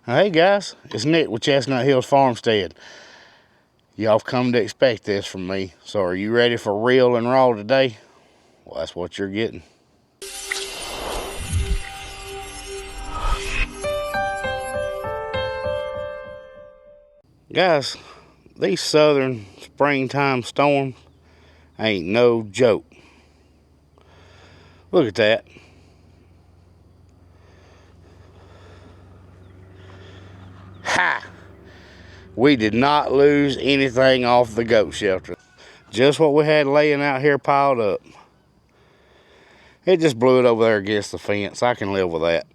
Hey guys, it's Nick with Chestnut Hills Farmstead. Y'all have come to expect this from me, so are you ready for real and raw today? Well, that's what you're getting. Guys, these southern springtime storms ain't no joke. Look at that. Ha! We did not lose anything off the goat shelter. Just what we had laying out here piled up. It just blew it over there against the fence. I can live with that.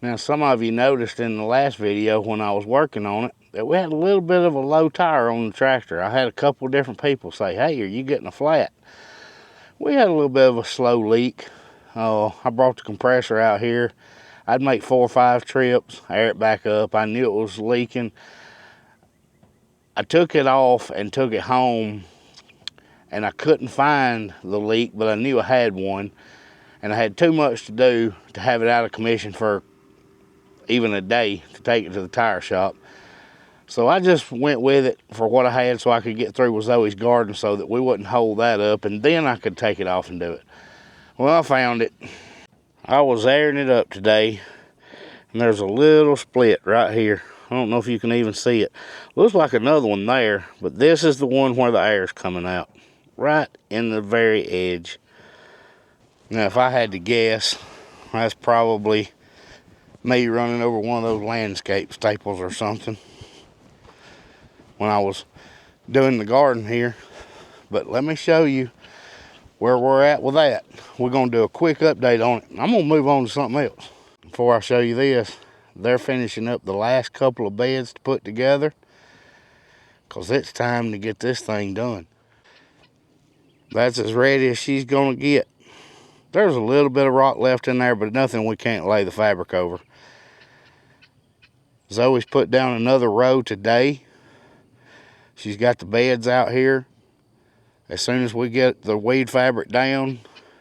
Now, some of you noticed in the last video when I was working on it that we had a little bit of a low tire on the tractor. I had a couple different people say, hey, are you getting a flat? We had a little bit of a slow leak. I brought the compressor out here. I'd make 4 or 5 trips, air it back up. I knew it was leaking. I took it off and took it home, and I couldn't find the leak, but I knew I had one, and I had too much to do to have it out of commission for even a day to take it to the tire shop. So I just went with it for what I had so I could get through with Zoe's garden so that we wouldn't hold that up, and then I could take it off and do it. Well, I found it. I was airing it up today, and there's a little split right here. I don't know if you can even see it. Looks like another one there, but this is the one where the air's coming out, right in the very edge. Now, if I had to guess, that's probably me running over one of those landscape staples or something when I was doing the garden here. But let me show you where we're at with that. We're going to do a quick update on it. I'm going to move on to something else. Before I show you this, they're finishing up the last couple of beds to put together because it's time to get this thing done. That's as ready as she's going to get. There's a little bit of rock left in there, but nothing we can't lay the fabric over. Zoe's put down another row today. She's got the beds out here. As soon as we get the weed fabric down,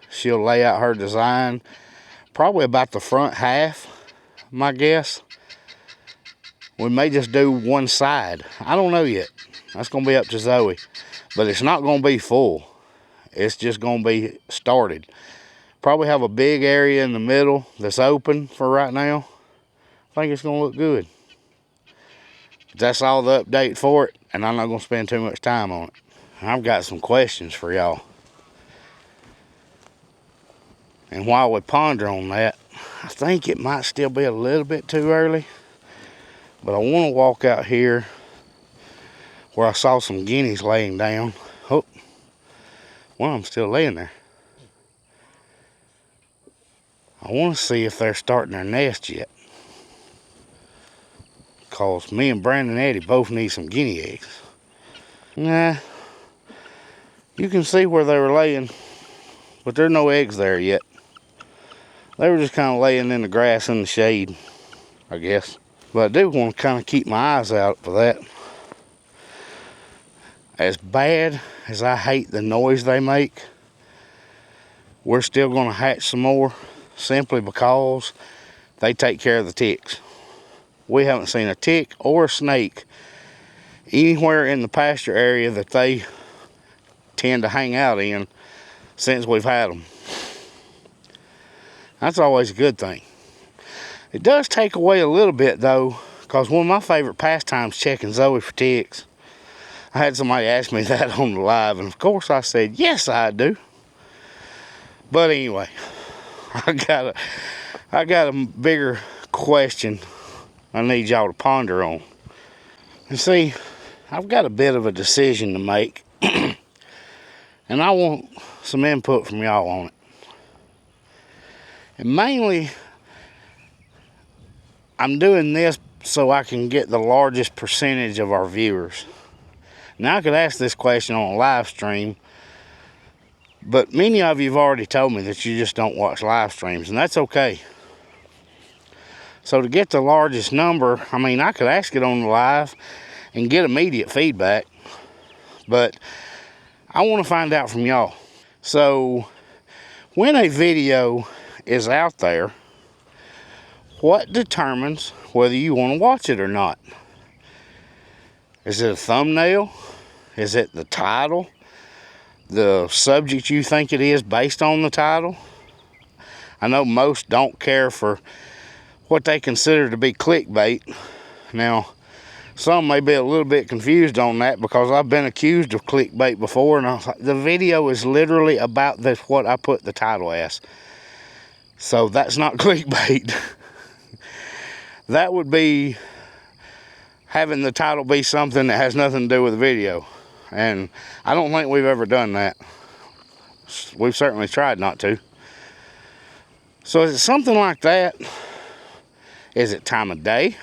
she'll lay out her design. Probably about the front half, my guess. We may just do one side. I don't know yet. That's going to be up to Zoe. But it's not going to be full. It's just going to be started. Probably have a big area in the middle that's open for right now. I think it's going to look good. But that's all the update for it, and I'm not going to spend too much time on it. I've got some questions for y'all. And while we ponder on that, I think it might still be a little bit too early. But I want to walk out here where I saw some guineas laying down. Oh, one of them's still laying there. I want to see if they're starting their nest yet. Because me and Brandon and Eddie both need some guinea eggs. Nah, you can see where they were laying, but there's no eggs there yet. They were just kind of laying in the grass in the shade, I guess. But I do want to kind of keep my eyes out for that. As bad as I hate the noise they make, we're still going to hatch some more simply because they take care of the ticks. We haven't seen a tick or a snake anywhere in the pasture area that they tend to hang out in since we've had them. That's always a good thing. It does take away a little bit though, because one of my favorite pastimes is checking Zoe for ticks. I had somebody ask me that on the live, and of course I said, yes, I do. But anyway, I got a bigger question I need y'all to ponder on. And see, I've got a bit of a decision to make, and I want some input from y'all on it. And mainly, I'm doing this so I can get the largest percentage of our viewers. Now, I could ask this question on a live stream, but many of you have already told me that you just don't watch live streams, and that's okay. So to get the largest number, I mean, I could ask it on the live and get immediate feedback, but I want to find out from y'all. So when a video is out there, What determines whether you want to watch it or not? Is it a thumbnail? Is it the title? The subject you think it is based on the title? I know most don't care for what they consider to be clickbait. Now, some may be a little bit confused on that because I've been accused of clickbait before, and I was like, the video is literally about this, what I put the title as. So that's not clickbait. That would be having the title be something that has nothing to do with the video. And I don't think we've ever done that. We've certainly tried not to. So is it something like that? Is it time of day?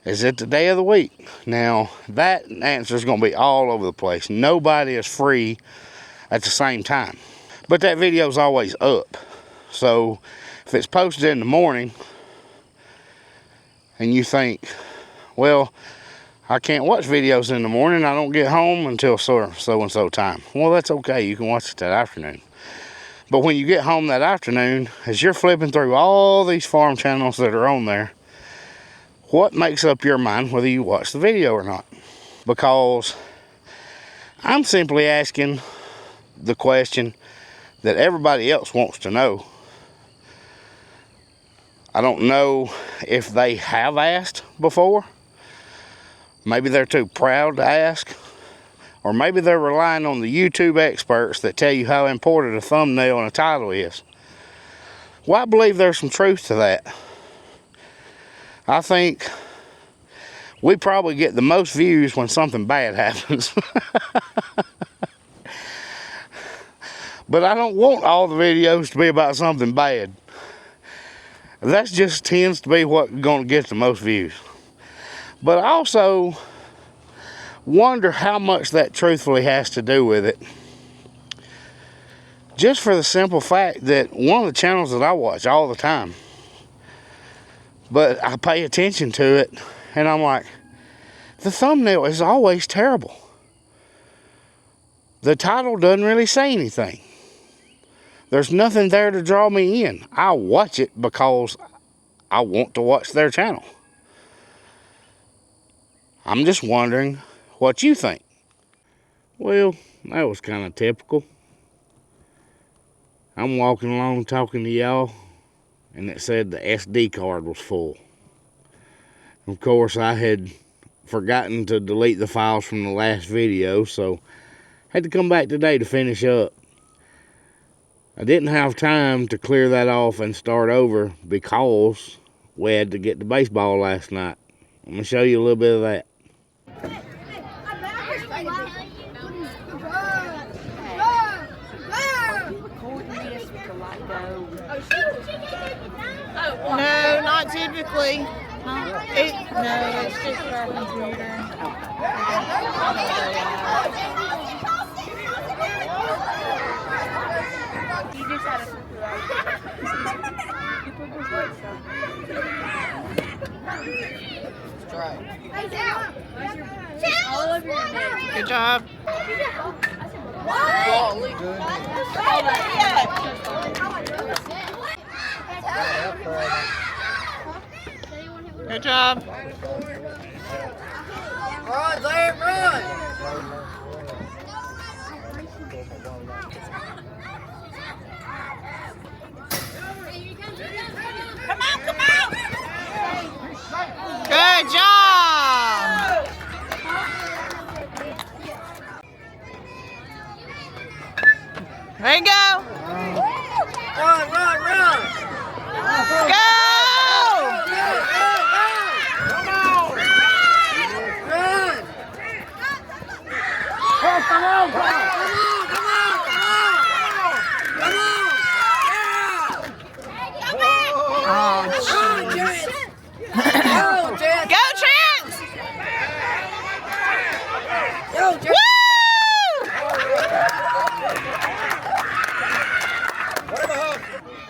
Is it the day of the week? Now, that answer is going to be all over the place. Nobody is free at the same time. But that video is always up. So if it's posted in the morning, and you think, well, I can't watch videos in the morning, I don't get home until so-and-so time. Well, that's okay, you can watch it that afternoon. But when you get home that afternoon, as you're flipping through all these farm channels that are on there, what makes up your mind whether you watch the video or not? Because I'm simply asking the question that everybody else wants to know. I don't know if they have asked before. Maybe they're too proud to ask. Or maybe they're relying on the YouTube experts that tell you how important a thumbnail and a title is. Well, I believe there's some truth to that. I think we probably get the most views when something bad happens. But I don't want all the videos to be about something bad. That just tends to be what's going to get the most views. But I also wonder how much that truthfully has to do with it. Just for the simple fact that one of the channels that I watch all the time, but I pay attention to it, and I'm like, the thumbnail is always terrible. The title doesn't really say anything. There's nothing there to draw me in. I watch it because I want to watch their channel. I'm just wondering what you think. Well, that was kind of typical. I'm walking along talking to y'all, and it said the SD card was full. Of course, I had forgotten to delete the files from the last video, so I had to come back today to finish up. I didn't have time to clear that off and start over because we had to get to baseball last night. I'm going to show you a little bit of that. No, not typically. No, it's just for our computer. You just had to Good job. Good job. Run, Zay, run! Come on, come on! Good job! There you go! Run, run, run! Go! Come on, come on, come on, come on! Oh, Jeez. Go, Chad! go, Trent! Go, Chad! Woo! What the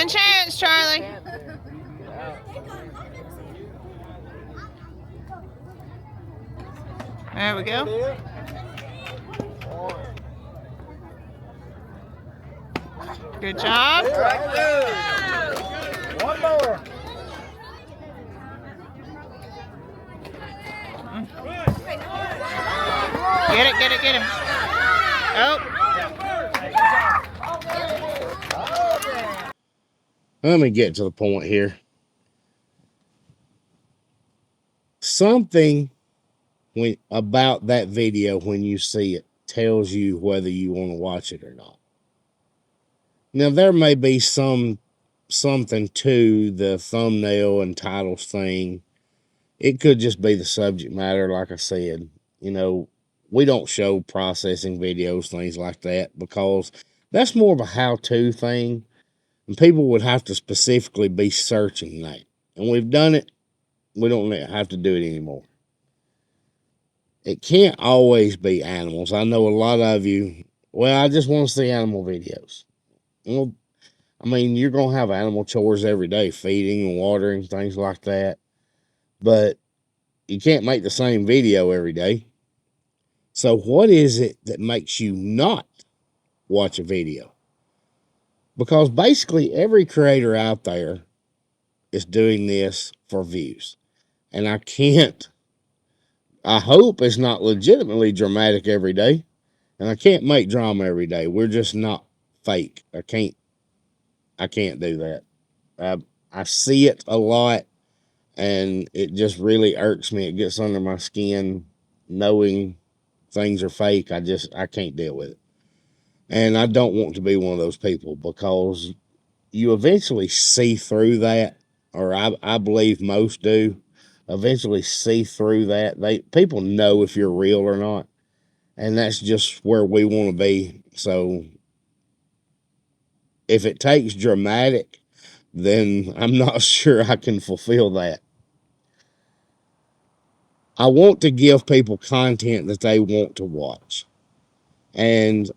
One chance, Charlie. There we go. Good job. One more. Get it, get it, get him. Oh. Let me get to the point here. Something about that video when you see it tells you whether you want to watch it or not. Now, there may be something to the thumbnail and titles thing. It could just be the subject matter, like I said. You know, we don't show processing videos, things like that, because that's more of a how-to thing, and people would have to specifically be searching that. And we've done it. We don't have to do it anymore. It can't always be animals. I know a lot of you, well, I just want to see animal videos. Well, I mean, you're going to have animal chores every day, feeding and watering, things like that. But you can't make the same video every day. So what is it that makes you not watch a video? Because basically every creator out there is doing this for views. And I hope it's not legitimately dramatic every day. And I can't make drama every day. We're just not fake. I can't do that. I see it a lot, and it just really irks me. It gets under my skin knowing things are fake. I can't deal with it. And I don't want to be one of those people, because you eventually see through that, or I believe most do eventually see through that. People know if you're real or not. And that's just where we want to be. So if it takes dramatic, then I'm not sure I can fulfill that. I want to give people content that they want to watch. And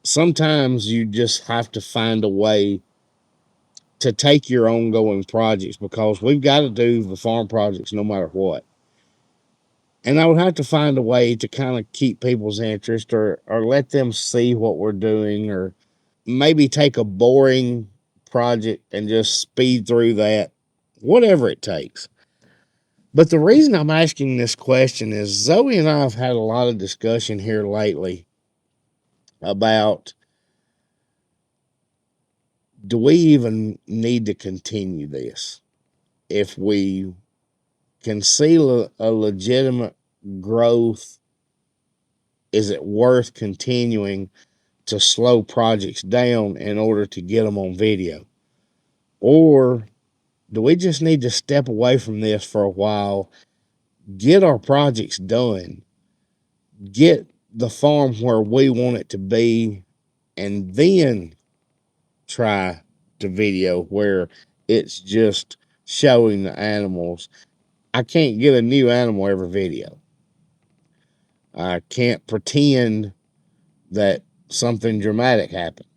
sometimes you just have to find a way to take your ongoing projects, because we've got to do the farm projects no matter what. And I would have to find a way to kind of keep people's interest, or let them see what we're doing, or maybe take a boring project and just speed through that, whatever it takes. But the reason I'm asking this question is Zoe and I have had a lot of discussion here lately about, do we even need to continue this? If we can see a legitimate growth, is it worth continuing to slow projects down in order to get them on video? Or do we just need to step away from this for a while, get our projects done, get the farm where we want it to be, and then try to video where it's just showing the animals? I can't get a new animal every video. I can't pretend that something dramatic happened.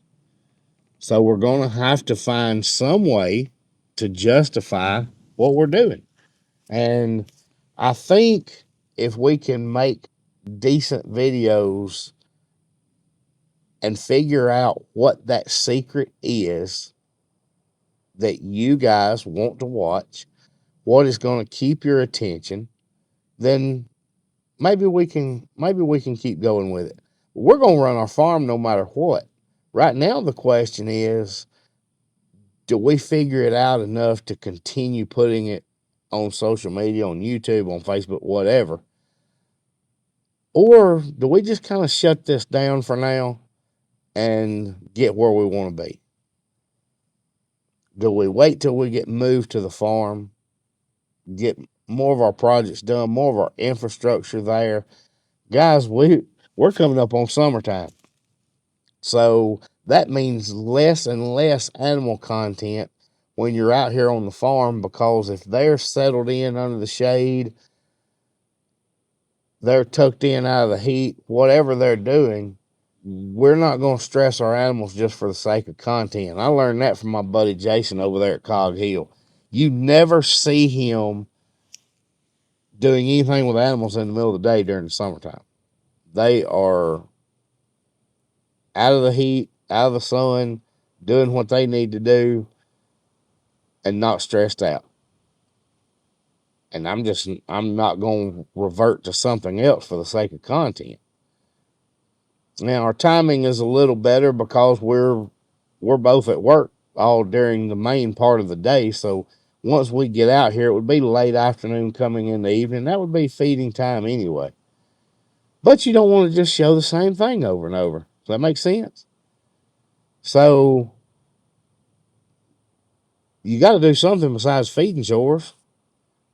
So we're going to have to find some way to justify what we're doing. And I think if we can make decent videos and figure out what that secret is that you guys want to watch, what is going to keep your attention, then maybe we can keep going with it. We're going to run our farm no matter what. Right now the question is, do we figure it out enough to continue putting it on social media, on YouTube, on Facebook, whatever? Or do we just kind of shut this down for now and get where we want to be? Do we wait till we get moved to the farm, get more of our projects done, more of our infrastructure there? Guys, we're coming up on summertime. So that means less and less animal content when you're out here on the farm, because if they're settled in under the shade, they're tucked in out of the heat, whatever they're doing, we're not going to stress our animals just for the sake of content. I learned that from my buddy Jason over there at Cog Hill. You never see him doing anything with animals in the middle of the day during the summertime. They are out of the heat, out of the sun, doing what they need to do, and not stressed out. And I'm not going to revert to something else for the sake of content. Now our timing is a little better because we're both at work all during the main part of the day. So once we get out here, it would be late afternoon coming in the evening. That would be feeding time anyway. But you don't want to just show the same thing over and over. Does that make sense? So you got to do something besides feeding chores.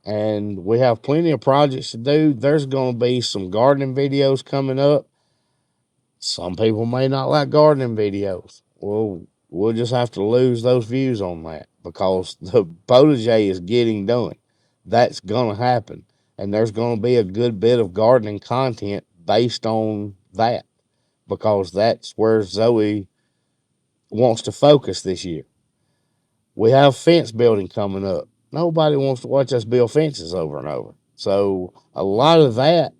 And we have plenty of projects to do. There's going to be some gardening videos coming up. Some people may not like gardening videos. Well, we'll just have to lose those views on that because the protege is getting done. That's going to happen. And there's going to be a good bit of gardening content based on that because that's where Zoe wants to focus this year. We have fence building coming up. Nobody wants to watch us build fences over and over. So a lot of that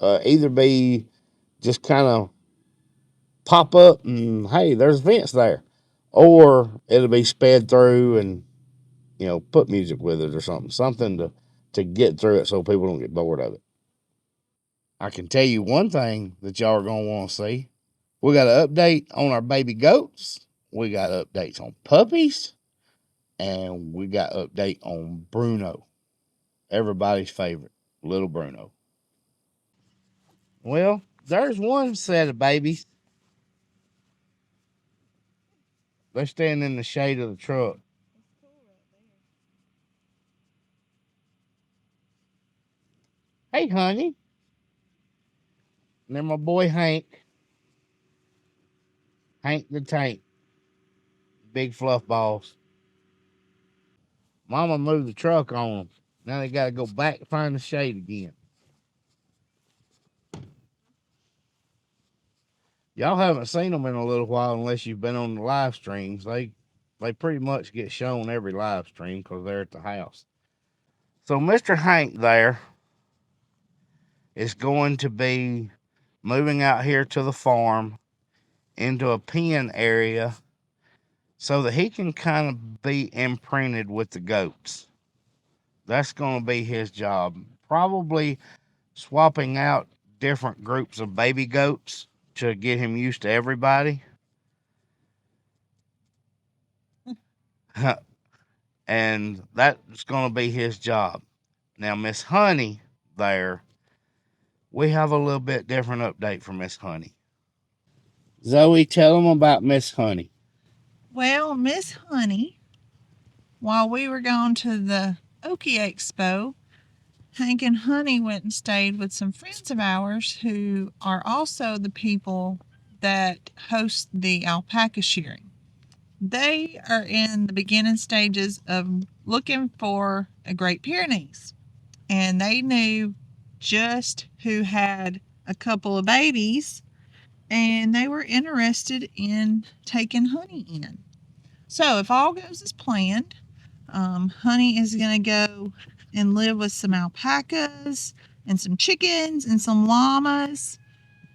either be just kind of pop up and hey, there's a fence there, or it'll be sped through and put music with it or something to get through it so people don't get bored of it. I can tell you one thing that y'all are gonna want to see. We got an update on our baby goats. We got updates on puppies, and we got update on Bruno, everybody's favorite, little Bruno. Well, there's one set of babies. They're standing in the shade of the truck. Hey, honey. And then my boy Hank. Hank the Tank. Big fluff balls. Mama moved the truck on them. Now they got to go back and find the shade again. Y'all haven't seen them in a little while unless you've been on the live streams. They pretty much get shown every live stream because they're at the house. So Mr. Hank there is going to be moving out here to the farm into a pen area so that he can kind of be imprinted with the goats. That's going to be his job. Probably swapping out different groups of baby goats to get him used to everybody. And that's going to be his job. Now, Miss Honey there, we have a little bit different update for Miss Honey. Zoe, tell them about Miss Honey. Well, Miss Honey, while we were going to the Okie Expo, Hank and Honey went and stayed with some friends of ours who are also the people that host the alpaca shearing. They are in the beginning stages of looking for a Great Pyrenees, and they knew just who had a couple of babies, and they were interested in taking Honey in. So if all goes as planned, Honey is going to go and live with some alpacas and some chickens and some llamas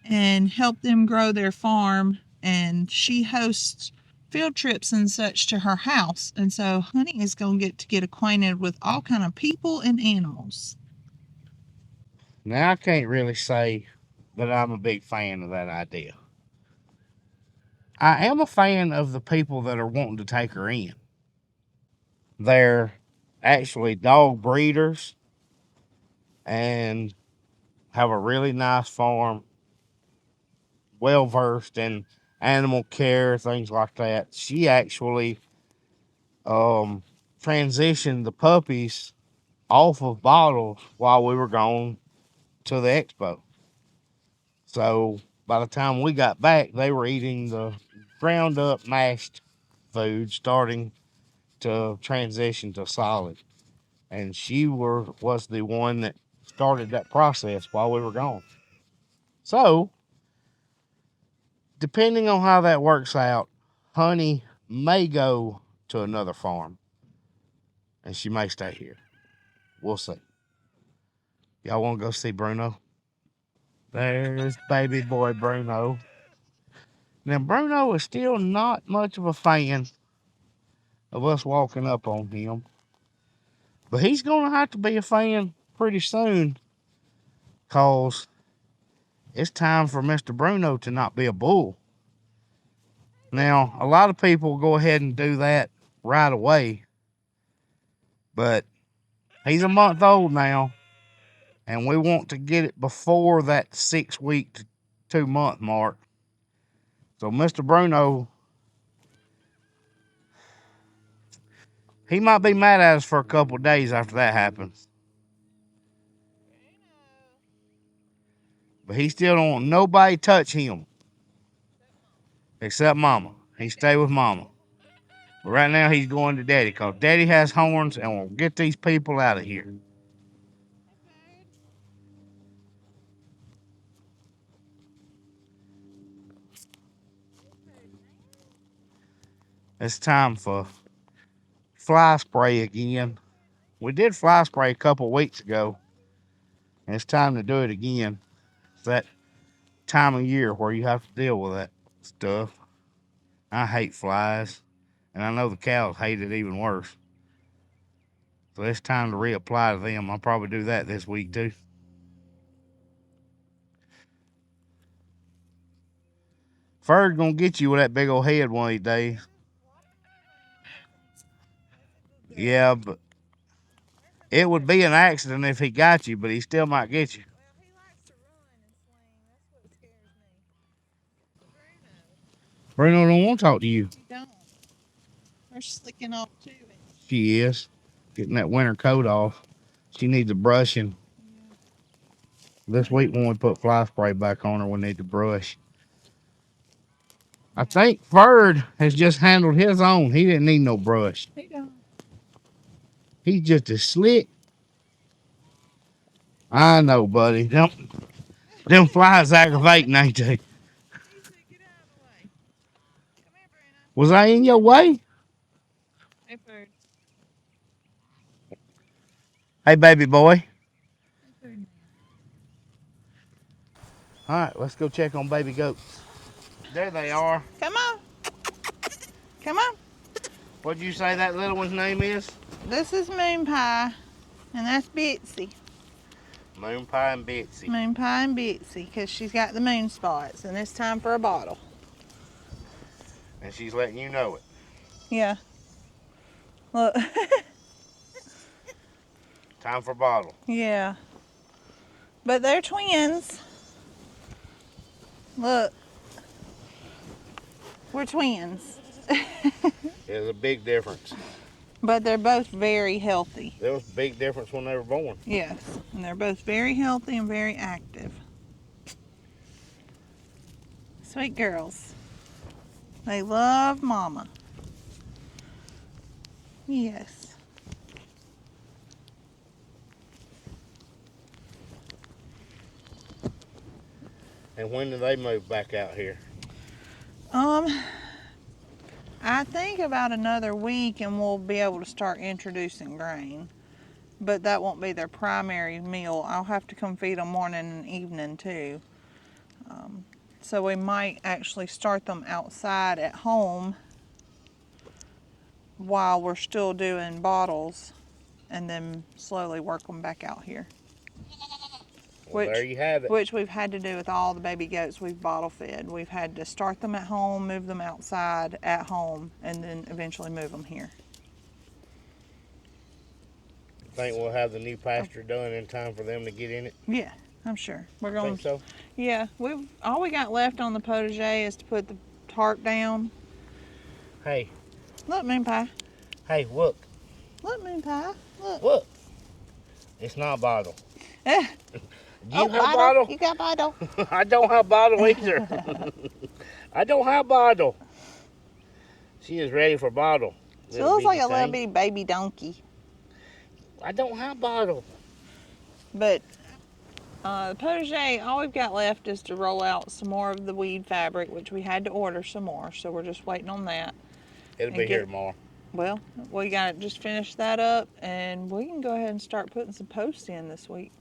and help them grow their farm. And she hosts field trips and such to her house. And so Honey is going to get acquainted with all kind of people and animals. Now, I can't really say that I'm a big fan of that idea. I am a fan of the people that are wanting to take her in. They're actually dog breeders and have a really nice farm, well versed in animal care, things like that. She actually transitioned the puppies off of bottles while we were going to the expo. So by the time we got back, they were eating the ground up mashed food, starting to transition to solid. And she was the one that started that process while we were gone. So depending on how that works out, Honey may go to another farm. And she may stay here. We'll see. Y'all want to go see Bruno? There's baby boy Bruno. Now, Bruno is still not much of a fan of us walking up on him. But he's going to have to be a fan pretty soon, because it's time for Mr. Bruno to not be a bull. Now, a lot of people go ahead and do that right away. But he's a month old now, and we want to get it before that 6 week to 2 month mark. So Mr. Bruno, he might be mad at us for a couple of days after that happens. But he still don't want nobody touch him. Except Mama. He stay with Mama. But right now he's going to Daddy, because Daddy has horns and will get these people out of here. It's time for fly spray again. We did fly spray a couple of weeks ago, and it's time to do it again. It's that time of year where you have to deal with that stuff. I hate flies, and I know the cows hate it even worse. So it's time to reapply to them. I'll probably do that this week too. Ferd's gonna get you with that big old head one of these days. Yeah, but it would be an accident if he got you, but he still might get you. Well, he likes to run and swing. That's what scares me. Bruno don't want to talk to you. He don't. We're slicking off too. She is. Getting that winter coat off. She needs a brushing. Yeah. This week when we put fly spray back on her, we need to brush. I think Ferd has just handled his own. He didn't need no brush. He don't. He's just as slick. I know, buddy. Them flies aggravating, ain't they? He said, get out of the way. Come here, Bruno. Was I in your way? Hey, Bird. Hey, baby boy. Hey, Bird. All right, let's go check on baby goats. There they are. Come on. Come on. What'd you say that little one's name is? This is Moon Pie, and that's Bitsy. Moon Pie and Bitsy. Moon Pie and Bitsy, because she's got the moon spots, and it's time for a bottle. And she's letting you know it. Yeah. Look. Time for bottle. Yeah. But they're twins. Look. We're twins. There's a big difference. But they're both very healthy. There was a big difference when they were born. Yes. And they're both very healthy and very active. Sweet girls. They love Mama. Yes. And when do they move back out here? I think about another week and we'll be able to start introducing grain. But that won't be their primary meal. I'll have to come feed them morning and evening too. So we might actually start them outside at home while we're still doing bottles, and then slowly work them back out here. Well, there you have it. Which we've had to do with all the baby goats we've bottle fed. We've had to start them at home, move them outside at home, and then eventually move them here. Think we'll have the new pasture done in time for them to get in it? Yeah, I'm sure. We're going. Think so? Yeah, all we got left on the potager is to put the tarp down. Hey. Look, Moon Pie. Hey, look. Look, Moon Pie. Look. Look. It's not bottle. Eh. Do you have bottle? You got bottle. I don't have bottle either. I don't have bottle. She is ready for bottle. She looks like a little bitty baby donkey. I don't have bottle. But The protege, all we've got left is to roll out some more of the weed fabric, which we had to order some more, so we're just waiting on that. It'll be here tomorrow. Well, we got to just finish that up, and we can go ahead and start putting some posts in this week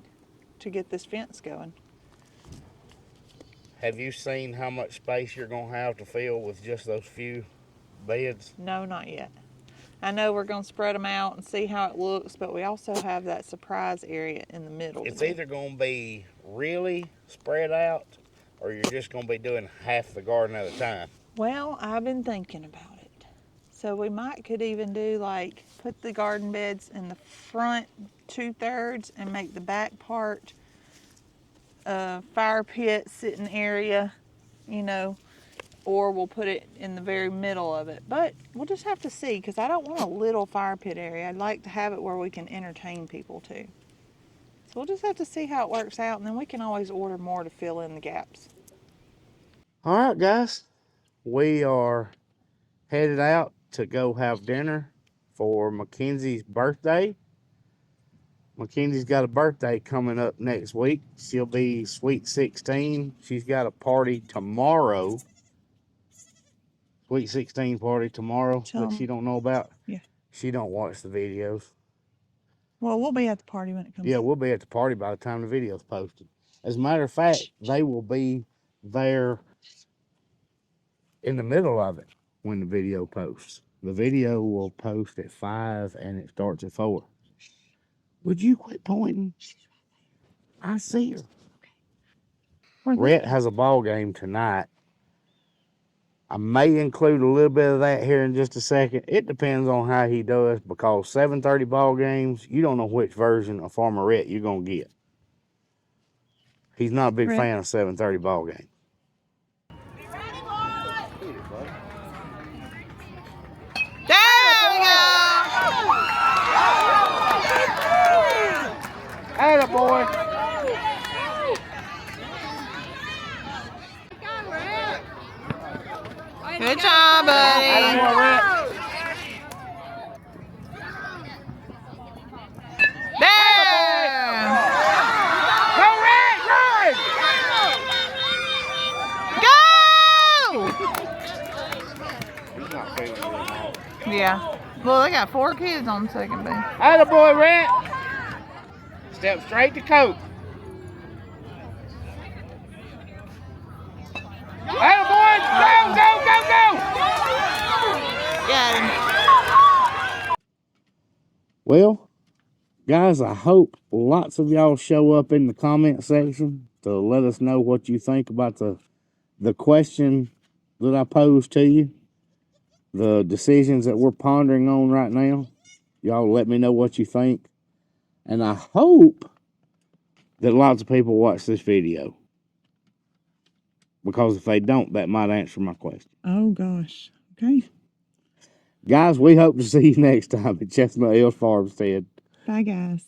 to get this fence going. Have you seen how much space you're going to have to fill with just those few beds? No, not yet. I know we're going to spread them out and see how it looks, but we also have that surprise area in the middle. It's either going to be really spread out, or you're just going to be doing half the garden at a time. Well, I've been thinking about it. So we could even do like put the garden beds in the front 2/3 and make the back part a fire pit sitting area, you know, or we'll put it in the very middle of it. But we'll just have to see, because I don't want a little fire pit area. I'd like to have it where we can entertain people too. So we'll just have to see how it works out, and then we can always order more to fill in the gaps. All right, guys. We are headed out to go have dinner for Mackenzie's birthday. Mackenzie's got a birthday coming up next week. She'll be sweet 16. She's got a party tomorrow. Sweet 16 party tomorrow that she don't know about. Yeah. She don't watch the videos. Well, we'll be at the party when it comes. Yeah, we'll be at the party by the time the video's posted. As a matter of fact, they will be there in the middle of it when the video posts. The video will post at 5 and it starts at 4. Would you quit pointing? I see her. Rhett has a ball game tonight. I may include a little bit of that here in just a second. It depends on how he does, because 7:30 ball games, you don't know which version of Farmer Rhett you're going to get. He's not a big fan of 7:30 ball games. There we go! Atta boy. Good job, buddy. Atta boy, Rhett. There! Go, Rhett, run! Go! He's not feeling good, man. Yeah. Well, they got 4 kids on second base. Atta boy, Rhett. Step straight to Coke. Atta boy, go! Got him. Well, guys, I hope lots of y'all show up in the comment section to let us know what you think about the question that I posed to you, the decisions that we're pondering on right now. Y'all let me know what you think. And I hope that lots of people watch this video, because if they don't, that might answer my question. Oh, gosh. Okay. Guys, we hope to see you next time at Chestnut Hills Farmstead. Bye, guys.